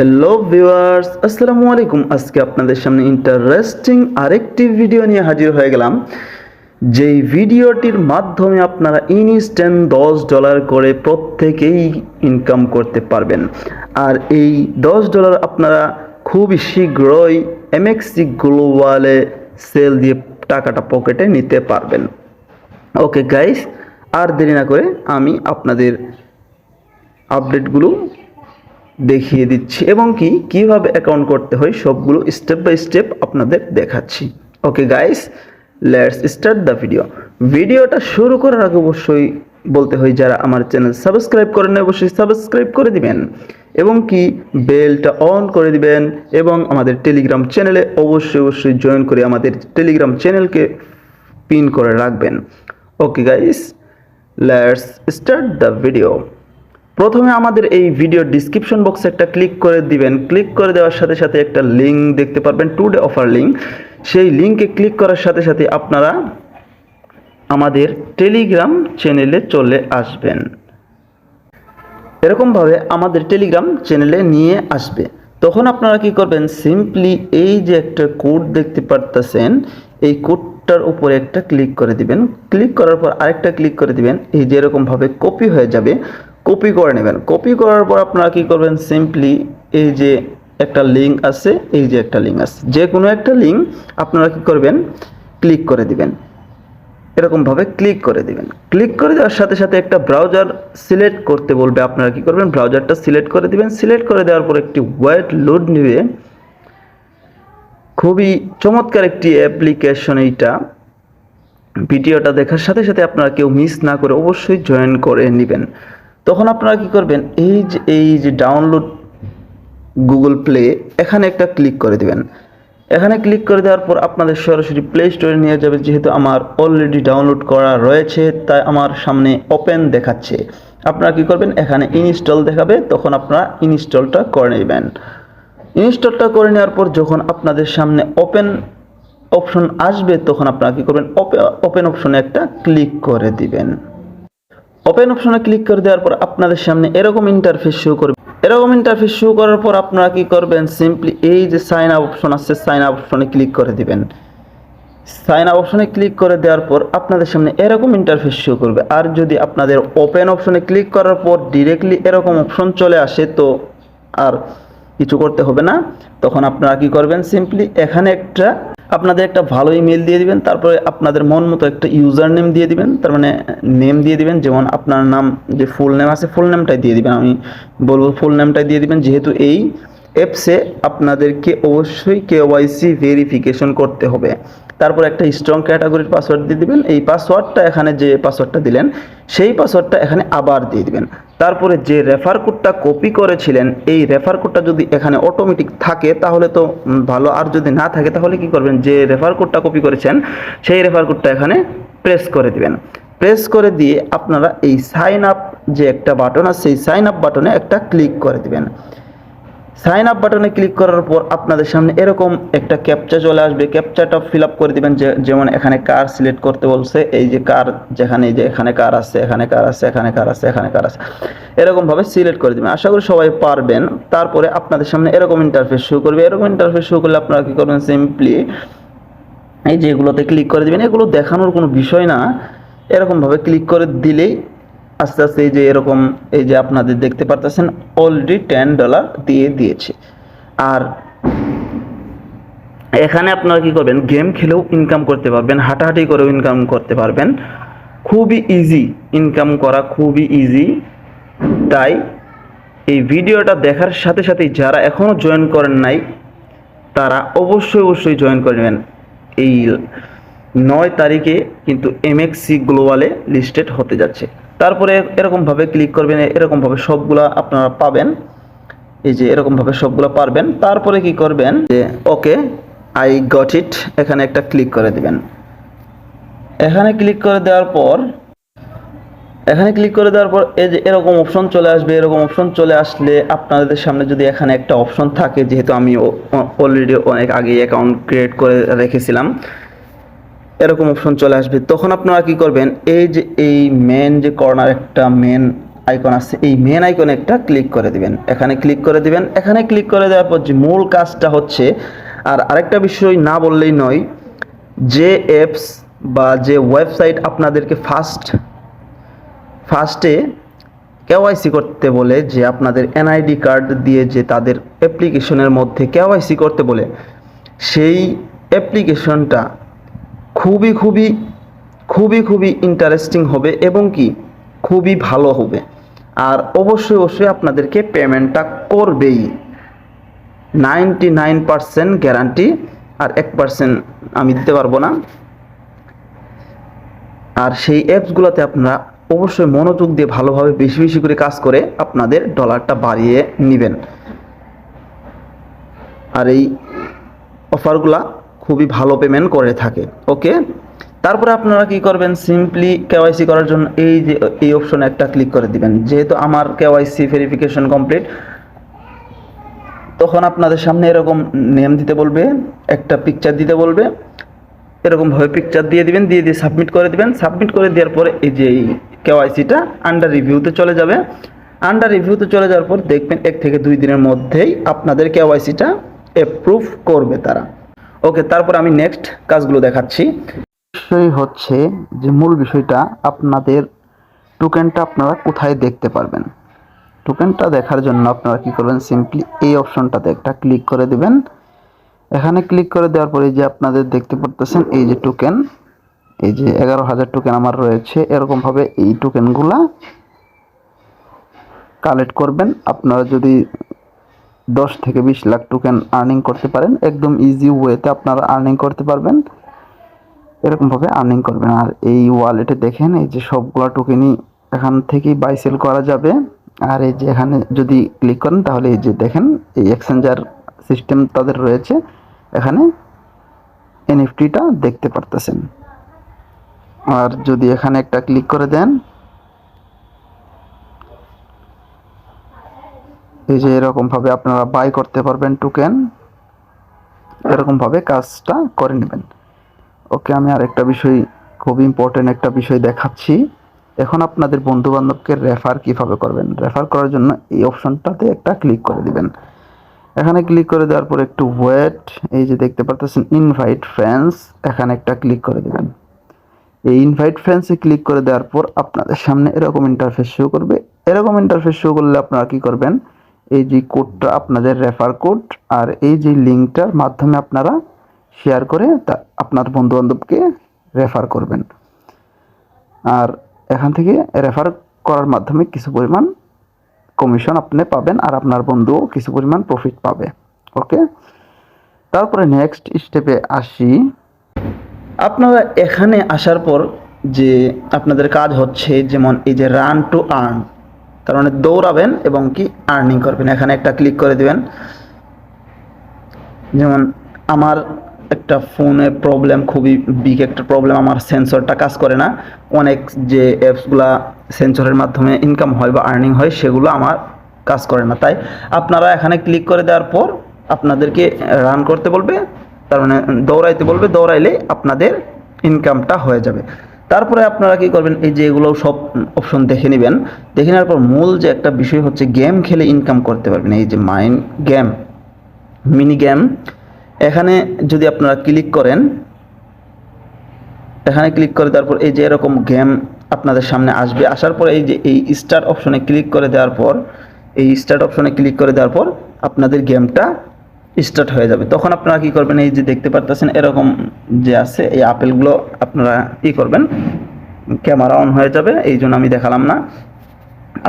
Hello viewers, আসসালামু আলাইকুম। আজকে আপনাদের সামনে ইন্টারেস্টিং আরেকটি ভিডিও নিয়ে হাজির হয়ে গেলাম। যেই ভিডিওটির মাধ্যমে আপনারা ইনস্ট্যান্ট $10 করে প্রত্যেকেই ইনকাম করতে পারবেন। আর এই $10 আপনারা খুবই শীঘ্রই এমএক্সি গ্লোবালে সেল দিয়ে টাকাটা পকেটে নিতে পারবেন। ওকে গাইস, আর দেরি না করে আমি আপনাদের আপডেটগুলো দেখিয়ে দিচ্ছি এবং কিভাবে অ্যাকাউন্ট করতে হয় সবগুলো স্টেপ বাই স্টেপ আপনাদের দেখাচ্ছি। Okay guys, let's start the ভিডিওটা শুরু করার আগে অবশ্যই বলতে হয়, যারা আমার চ্যানেল সাবস্ক্রাইব করেন অবশ্যই সাবস্ক্রাইব করে দিবেন এবং বেলটা অন করে দিবেন এবং আমাদের টেলিগ্রাম চ্যানেলে অবশ্যই জয়েন করে আমাদের টেলিগ্রাম চ্যানেলকে পিন করে রাখবেন। Okay guys, let's start the video. প্রথমে আমাদের এই ভিডিও ডিসক্রিপশন বক্সে একটা ক্লিক করে দিবেন। ক্লিক করে দেওয়ার সাথে সাথে একটা লিঙ্ক দেখতে পারবেন, টুডে অফার লিঙ্ক। সেই লিঙ্কে ক্লিক করার সাথে সাথে আপনারা আমাদের টেলিগ্রাম চ্যানেলে চলে আসবেন। এরকমভাবে আমাদের টেলিগ্রাম চ্যানেলে নিয়ে আসবে। তখন আপনারা কি করবেন, সিম্পলি এই যে একটা কোড দেখতে পারতেছেন, এই কোডটার উপরে একটা ক্লিক করে দিবেন। ক্লিক করার পর আরেকটা ক্লিক করে দিবেন। এই যে এরকমভাবে কপি হয়ে যাবে, কপি করে নেবেন। কপি করার পর আপনারা কি করবেন, সিম্পলি এই যে একটা লিঙ্ক আছে, এই যে একটা লিঙ্ক আছে, যে কোনো একটা লিঙ্ক আপনারা কি করবেন, ক্লিক করে দিবেন। এরকমভাবে ক্লিক করে দিবেন। ক্লিক করে দেওয়ার সাথে সাথে একটা ব্রাউজার সিলেক্ট করতে বলবে। আপনারা কি করবেন, ব্রাউজারটা সিলেক্ট করে দিবেন। সিলেক্ট করে দেওয়ার পর একটি ওয়েট লোড নেবে। খুবই চমৎকার একটি অ্যাপ্লিকেশন এইটা। ভিডিওটা দেখার সাথে সাথে আপনারা কেউ মিস না করে অবশ্যই জয়েন করে নেবেন। তখন আপনারা কি করবেন, এই যে ডাউনলোড গুগল প্লে, এখানে একটা ক্লিক করে দিবেন। এখানে ক্লিক করে দেওয়ার পর আপনাদের সরাসরি প্লে স্টোরে নিয়ে যাবে। যেহেতু আমার অলরেডি ডাউনলোড করা রয়েছে তাই আমার সামনে ওপেন দেখাচ্ছে। আপনারা কি করবেন, এখানে ইনস্টল দেখাবে, তখন আপনারা ইনস্টলটা করে নেবেন। ইনস্টলটা করে নেওয়ার পর যখন আপনাদের সামনে ওপেন অপশন আসবে, তখন আপনারা কি করবেন, ওপেন অপশনে একটা ক্লিক করে দিবেন। ওপেন অপশনে ক্লিক করে দেওয়ার পর আপনাদের সামনে এরকম ইন্টারফেস শো করবে। এরকম ইন্টারফেস শো করার পর আপনারা কি করবেন, সিম্পলি এই যে সাইন আপ অপশন আছে, সাইন আপ অপশনে ক্লিক করে দিবেন। সাইন আপ অপশনে ক্লিক করে দেওয়ার পর আপনাদের সামনে এরকম ইন্টারফেস শো করবে। আর যদি আপনাদের ওপেন অপশনে ক্লিক করার পর ডিরেক্টলি এরকম অপশন চলে আসে, তো আর কিছু করতে হবে না। তখন আপনারা কি করবেন, সিম্পলি এখানে আপনাদের একটা ভালো ইমেল দিয়ে দিবেন। তারপরে আপনাদের মন মতো একটা ইউজার নেম দিয়ে দিবেন, তার মানে নেম দিয়ে দিবেন। যেমন আপনার নাম, যে ফুল নেম আছে ফুল নেমটাই দিয়ে দিবেন। আমি বলবো ফুল নেমটাই দিয়ে দিবেন, যেহেতু এই অ্যাপসে আপনাদেরকে অবশ্যই কেওয়াইসি ভেরিফিকেশন করতে হবে। তারপর একটা স্ট্রং ক্যাটাগরির পাসওয়ার্ড দিয়ে দিবেন। এই পাসওয়ার্ডটা, এখানে যে পাসওয়ার্ডটা দিলেন সেই পাসওয়ার্ডটা এখানে আবার দিয়ে দিবেন। তারপরে যে রেফার কোডটা কপি করেছিলেন, এই রেফার কোডটা যদি এখানে অটোমেটিক থাকে তাহলে তো ভালো, আর যদি না থাকে তাহলে কি করবেন, যে রেফার কোডটা কপি করেছেন সেই রেফার কোডটা এখানে প্রেস করে দিবেন। প্রেস করে দিয়ে আপনারা এই সাইন আপ যে একটা বাটন আছে, সেই সাইন আপ বাটনে একটা ক্লিক করে দিবেন। সাইন আপ বাটনে ক্লিক করার পর আপনাদের সামনে এরকম একটা ক্যাপচা চলে আসবে। ক্যাপচাটা ফিল আপ করে দিবেন। যেমন এখানে কার সিলেক্ট করতে বলছে, এই যে কার, যেখানে এই যে এখানে কার আছে, এখানে কার আছে, এখানে কার আছে, এখানে কার আছে, এরকমভাবে সিলেক্ট করে দিবেন। আশা করি সবাই পারবেন। তারপরে আপনাদের সামনে এরকম ইন্টারফেস শো করবে। এরকম ইন্টারফেস শো করলে আপনারা কি করবেন, সিম্পলি এই যে এগুলোতে ক্লিক করে দিবেন। এগুলো দেখানোর কোনো বিষয় না, এরকমভাবে ক্লিক করে দিলেই আস্তে আস্তে এই যে এরকম, এই যে আপনাদের দেখতে পারতেছেন অলরেডি $10 দিয়ে দিয়েছে। আর এখানে আপনারা কি করবেন, গেম খেলেও ইনকাম করতে পারবেন, হাঁটাহাঁটি করেও ইনকাম করতে পারবেন। খুবই ইজি ইনকাম করা, খুবই ইজি। তাই এই ভিডিওটা দেখার সাথে সাথেই যারা এখনও জয়েন করেন নাই তারা অবশ্যই জয়েন করে নেবেন। এই 9 তারিখে কিন্তু এমএক্সি গ্লোবালে লিস্টেড হতে যাচ্ছে। তারপরে এরকমভাবে ক্লিক করবেন, এরকমভাবে সবগুলা আপনারা পাবেন। এই যে এরকমভাবে সবগুলো পারবেন। তারপরে কি করবেন, যে ওকে আই গট ইট, এখানে একটা ক্লিক করে দিবেন। এখানে ক্লিক করে দেওয়ার পর এই যে এরকম অপশন চলে আসবে। এরকম অপশন চলে আসলে আপনাদের সামনে যদি এখানে একটা অপশন থাকে, যেহেতু আমি অলরেডি অনেক আগে অ্যাকাউন্ট ক্রিয়েট করে রেখেছিলাম, এরকম অপশন চলে আসবে। তখন আপনারা কি করবেন, এই যে এই মেন যে কর্নার একটা মেন আইকন আছে, এই মেন আইকনে একটা ক্লিক করে দিবেন। এখানে ক্লিক করে দিবেন। এখানে ক্লিক করে দেওয়ার পর যে মূল কাজটা হচ্ছে, আর আরেকটা বিষয় না বললেই নয়, যে অ্যাপস বা যে ওয়েবসাইট আপনাদেরকে ফার্স্টে কেওয়াইসি করতে বলে, যে আপনাদের এনআইডি কার্ড দিয়ে যে তাদের অ্যাপ্লিকেশনের মধ্যে কেওয়াইসি করতে বলে, সেই অ্যাপ্লিকেশনটা খুবই খুবই খুবই খুবই ইন্টারেস্টিং হবে এবং কি খুবই ভালো হবে। আর অবশ্যই অবশ্যই আপনাদেরকে পেমেন্টটা করবেই, 99% গ্যারান্টি, আর 1% আমি দিতে পারবো না। আর সেই অ্যাপসগুলোতে আপনারা অবশ্যই মনোযোগ দিয়ে ভালোভাবে বেশি বেশি করে কাজ করে আপনাদের ডলারটা বাড়িয়ে নেবেন। আর এই অফারগুলা খুবই ভালো পেমেন্ট করে থাকে। ওকে, তারপরে আপনারা কি করবেন, সিম্পলি কেওয়াইসি করার জন্য এই অপশনে একটা ক্লিক করে দিবেন। যেহেতু আমার কেওয়াইসি ভেরিফিকেশন কমপ্লিট, তখন আপনাদের সামনে এরকম নেম দিতে বলবে, একটা পিকচার দিতে বলবে, এরকমভাবে পিকচার দিয়ে দিবেন, দিয়ে সাবমিট করে দিবেন। সাবমিট করে দেওয়ার পরে এই যে এই কেওয়াইসিটা আন্ডার রিভিউতে চলে যাবে। আন্ডার রিভিউতে চলে যাওয়ার পর দেখবেন 1 থেকে 2 দিনের মধ্যেই আপনাদের কেওয়াইসিটা অ্যাপ্রুভ করবে তারা। ওকে, তারপর আমি নেক্সট কাজগুলো দেখাচ্ছি। বিষয় হচ্ছে যে মূল বিষয়টা, আপনাদের টোকেনটা আপনারা কোথায় দেখতে পারবেন। টোকেনটা দেখার জন্য আপনারা কি করবেন, সিম্পলি এই অপশনটাতে একটা ক্লিক করে দিবেন। এখানে ক্লিক করে দেওয়ার পরে যে আপনাদের দেখতে পারতেছেন এই যে টোকেন, এই যে 11,000 টোকেন আমার রয়েছে। এরকমভাবে এই টোকেনগুলা কালেক্ট করবেন। আপনারা যদি 10 থেকে 20 লাখ টোকেন আর্নিং করতে পারেন, একদম ইজি ওয়েতে আপনারা আর্নিং করতে পারবেন। এরকমভাবে আর্নিং করবেন। আর এই ওয়ালেটে দেখেন এই যে সবগুলা টোকেনই এখান থেকেই বাই সেল করা যাবে। আর এই যে এখানে যদি ক্লিক করেন তাহলে এই যে দেখেন এই এক্সচেঞ্জার সিস্টেম তাদের রয়েছে, এখানে এনএফটিটা দেখতে পারতেছেন। আর যদি এখানে একটা ক্লিক করে দেন, এই যে এরকমভাবে আপনারা বাই করতে পারবেন টোকেন। এরকমভাবে কাজটা করে নেবেন। ওকে, আমি আরেকটা বিষয়, খুব ইম্পর্টেন্ট একটা বিষয় দেখাচ্ছি। এখন আপনাদের বন্ধু বান্ধবকে রেফার কিভাবে করবেন। রেফার করার জন্য এই অপশনটাতে একটা ক্লিক করে দিবেন। এখানে ক্লিক করে দেওয়ার পর একটু ওয়েট, এই যে দেখতে পারতেছেন ইনভাইট ফ্রেন্ডস, এখানে একটা ক্লিক করে দিবেন। এই ইনভাইট ফ্রেন্ডসে ক্লিক করে দেওয়ার পর আপনাদের সামনে এরকম ইন্টারফেস শো করবে। এরকম ইন্টারফেস শো করলে আপনারা কি করবেন, এই যে কোডটা আপনাদের রেফার কোড, আর এই যে লিঙ্কটার মাধ্যমে আপনারা শেয়ার করে আপনার বন্ধু বান্ধবকে রেফার করবেন। আর এখান থেকে রেফার করার মাধ্যমে কিছু পরিমাণ কমিশন আপনি পাবেন, আর আপনার বন্ধুও কিছু পরিমাণ প্রফিট পাবে। ওকে, তারপরে নেক্সট স্টেপে আসি। আপনারা এখানে আসার পর যে আপনাদের কাজ হচ্ছে, যেমন এই যে রান টু আর্ন, তার মানে দৌড়াবেন এবং কি আর্নিং করবেন। এখানে একটা ক্লিক করে দিবেন। যেমন আমার একটা ফোনে প্রবলেম, খুবই বিগ একটা প্রবলেম, আমার সেন্সরটা কাজ করে না। অনেক যে অ্যাপসগুলা সেন্সরের মাধ্যমে ইনকাম হয় বা আর্নিং হয়, সেগুলো আমার কাজ করে না। তাই আপনারা এখানে ক্লিক করে দেওয়ার পর আপনাদেরকে রান করতে বলবে, তার মানে দৌড়াইতে বলবে। দৌড়াইলে আপনাদের ইনকামটা হয়ে যাবে। তারপরে আপনারা কি করবেন, এই যে এগুলো সব অপশন দেখে নেবেন। দেখে নেওয়ার পর মূল যে একটা বিষয় হচ্ছে, গেম খেলে ইনকাম করতে পারবেন। এই যে মাইন্ড গেম, মিনি গেম, এখানে যদি আপনারা ক্লিক করেন, এখানে ক্লিক করে দেওয়ার পর এই যে এরকম গেম আপনাদের সামনে আসবে। আসার পর এই যে এই স্টার্ট অপশনে ক্লিক করে দেওয়ার পর, এই স্টার্ট অপশনে ক্লিক করে দেওয়ার পর আপনাদের গেমটা স্টার্ট হয়ে যাবে। তখন আপনারা কি করবেন, এই যে দেখতে পারতেছেন এরকম যে আছে, এই আপেলগুলো আপনারা কি করবেন, ক্যামেরা অন হয়ে যাবে, এই জন্য আমি দেখালাম না।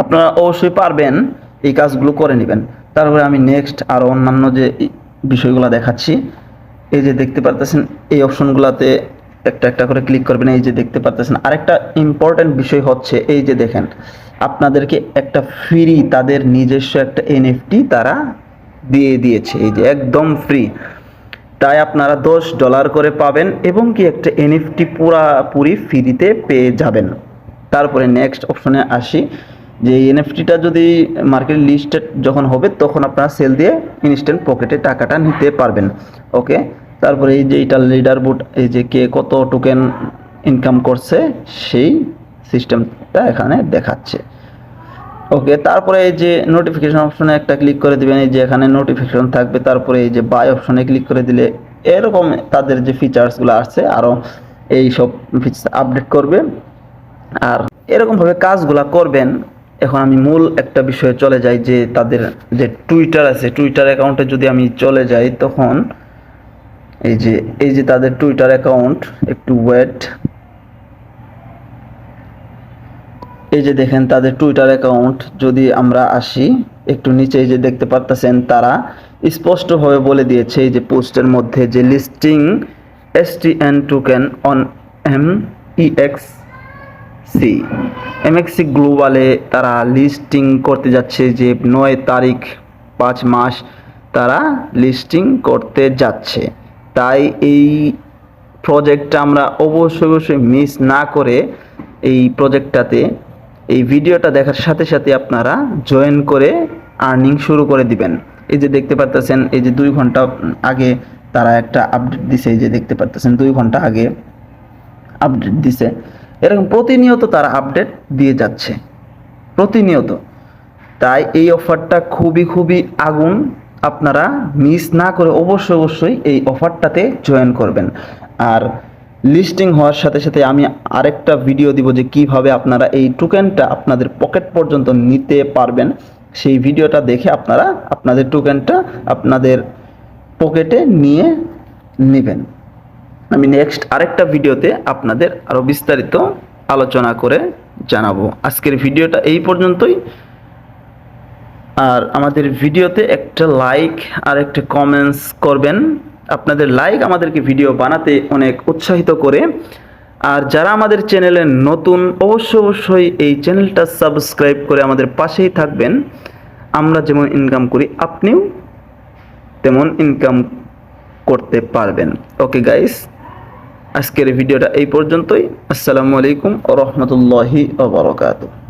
আপনারা অবশ্যই পারবেন, এই কাজগুলো করে নেবেন। তারপরে আমি নেক্সট আরও অন্যান্য যে বিষয়গুলো দেখাচ্ছি। এই যে দেখতে পারতেছেন এই অপশনগুলোতে একটা একটা করে ক্লিক করবেন। এই যে দেখতে পারতেছেন আরেকটা ইম্পর্টেন্ট বিষয় হচ্ছে, এই যে দেখেন আপনাদেরকে একটা ফ্রি, তাদের নিজস্ব একটা এনএফটি তারা দিয়ে দিয়েছে, এই যে একদম ফ্রি। তাই আপনারা $10 করে পাবেন এবং কি একটা এনএফটি পুরাপুরি ফ্রিতে পেয়ে যাবেন। তারপরে নেক্সট অপশনে আসি, যে এনএফটিটা যদি মার্কেট লিস্টেড যখন হবে, তখন আপনারা সেল দিয়ে ইনস্ট্যান্ট পকেটে টাকাটা নিতে পারবেন। ওকে, তারপরে এই যে এটা লিডার বোর্ড, এই যে কে কত টোকেন ইনকাম করছে সেই সিস্টেমটা এখানে দেখাচ্ছে। ওকে, তারপরে এই যে নোটিফিকেশন অপশনে একটা ক্লিক করে দিবেন, এই যে এখানে নোটিফিকেশন থাকবে, তারপরে এই যে বাই অপশনে ক্লিক করে দিলে এরকম তাদের যে ফিচার্সগুলো আছে আরও এই সব ফিচার্স আপডেট করবে আর এরকমভাবে কাজগুলা করবেন। এখন আমি মূল একটা বিষয়ে চলে যাই, যে তাদের যে টুইটার আছে, টুইটার অ্যাকাউন্টে যদি আমি চলে যাই, তখন এই যে তাদের টুইটার অ্যাকাউন্ট, একটু ওয়েট, এই যে দেখেন তাদের টুইটার অ্যাকাউন্ট, যদি আমরা আসি একটু নিচে, এই যে দেখতে পারতেছেন তারা স্পষ্টভাবে বলে দিয়েছে এই যে পোস্টের মধ্যে, যে লিস্টিং STN টোকেন অন এমএক্সি গ্লোবালে তারা লিস্টিং করতে যাচ্ছে, যে 9 তারিখ 5 মাস তারা লিস্টিং করতে যাচ্ছে। তাই এই প্রজেক্টটা আমরা অবশ্যই মিস না করে এই প্রজেক্টটাতে এই ভিডিওটা দেখার সাথে সাথে আপনারা জয়েন করে আর্নিং শুরু করে দিবেন। এই যে দেখতে পারতেছেন, এই যে 2 ঘন্টা আগে তারা একটা আপডেট দিছে, এই যে দেখতে পারতেছেন 2 ঘন্টা আগে আপডেট দিছে। এরকম প্রতিনিয়ত তারা আপডেট দিয়ে যাচ্ছে, প্রতিনিয়ত। তাই এই অফারটা খুবই আগুন, আপনারা মিস না করে অবশ্যই এই অফারটাতে জয়েন করবেন। আর লিস্টিং হওয়ার সাথে সাথে আমি আরেকটা ভিডিও দিব, যে কিভাবে আপনারা এই টোকেনটা আপনাদের পকেট পর্যন্ত নিতে পারবেন। সেই ভিডিওটা দেখে আপনারা আপনাদের টোকেনটা আপনাদের পকেটে নিয়ে নেবেন। আমি নেক্সট আরেকটা ভিডিওতে আপনাদের আরও বিস্তারিত আলোচনা করে জানাবো। আজকের ভিডিওটা এই পর্যন্তই। আর আমাদের ভিডিওতে একটা লাইক আর একটা কমেন্টস করবেন। আপনাদের লাইক আমাদেরকে ভিডিও বানাতে অনেক উৎসাহিত করে। আর যারা আমাদের চ্যানেলে নতুন, অবশ্যই এই চ্যানেলটা সাবস্ক্রাইব করে আমাদের পাশেই থাকবেন। আমরা যেমন ইনকাম করি, আপনিও তেমন ইনকাম করতে পারবেন। ওকে গাইস, আজকের ভিডিওটা এই পর্যন্তই। আসসালামু আলাইকুম ওয়া রাহমাতুল্লাহি ওয়া বারাকাতুহু।